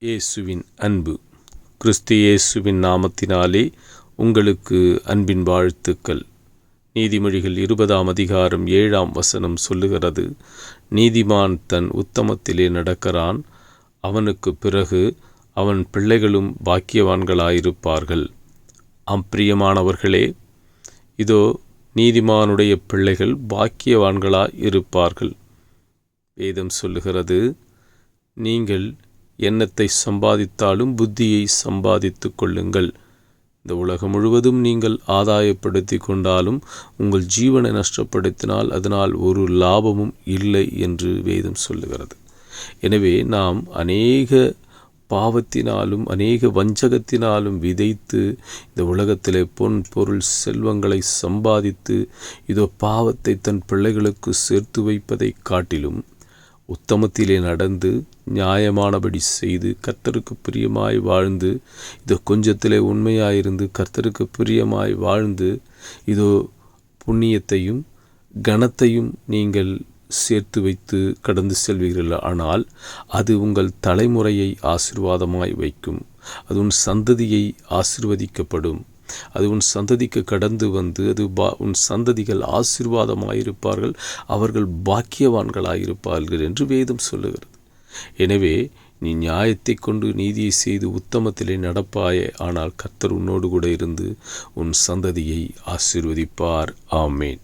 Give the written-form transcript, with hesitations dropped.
இயேசுவின் அன்பு. கிறிஸ்து இயேசுவின் நாமத்தினாலே உங்களுக்கு அன்பின் வாழ்த்துக்கள். நீதிமொழிகள் 20:7 சொல்லுகிறது, நீதிமான் தன் உத்தமத்திலே நடக்கிறான், அவனுக்கு பிறகு அவன் பிள்ளைகளும் பாக்கியவான்களாயிருப்பார்கள். பிரியமானவர்களே, இதோ நீதிமானுடைய பிள்ளைகள் பாக்கியவான்களாயிருப்பார்கள். வேதம் சொல்லுகிறது, நீங்கள் எண்ணத்தை சம்பாதித்தாலும் புத்தியை சம்பாதித்து கொள்ளுங்கள். இந்த உலகம் முழுவதும் நீங்கள் ஆதாயப்படுத்தி கொண்டாலும் உங்கள் ஜீவனை நஷ்டப்படுத்தினால் அதனால் ஒரு லாபமும் இல்லை என்று வேதம் சொல்லுகிறது. எனவே நாம் அநேக பாவத்தினாலும் அநேக வஞ்சகத்தினாலும் விதைத்து இந்த உலகத்திலே பொன் பொருள் செல்வங்களை சம்பாதித்து இதோ பாவத்தை தன் பிள்ளைகளுக்கு சேர்த்து வைப்பதை காட்டிலும் உத்தமத்திலே நடந்து நியாயமானபடி செய்து கர்த்தருக்கு பிரியமாய் வாழ்ந்து இதோ கொஞ்சத்திலே உண்மையாயிருந்து கர்த்தருக்கு பிரியமாய் வாழ்ந்து இதோ புண்ணியத்தையும் கனத்தையும் நீங்கள் சேர்த்து வைத்து கடந்து செல்வீர்கள். ஆனால் அது உங்கள் தலைமுறையை ஆசீர்வாதமாய் வைக்கும். அது உன் சந்ததியை ஆசீர்வதிக்கப்படும். அது உன் சந்ததிக்கு கடந்து வந்து அது உன் சந்ததிகள் ஆசீர்வாதமாயிருப்பார்கள், அவர்கள் பாக்கியவான்களாயிருப்பார்கள் என்று வேதம் சொல்லுகிறது. எனவே நீ நியாயத்தை கொண்டு நீதியை செய்து உத்தமத்திலே நடப்பாயே, ஆனால் கர்த்தர் உன்னோடு கூட இருந்து உன் சந்ததியை ஆசீர்வதிப்பார். ஆமேன்.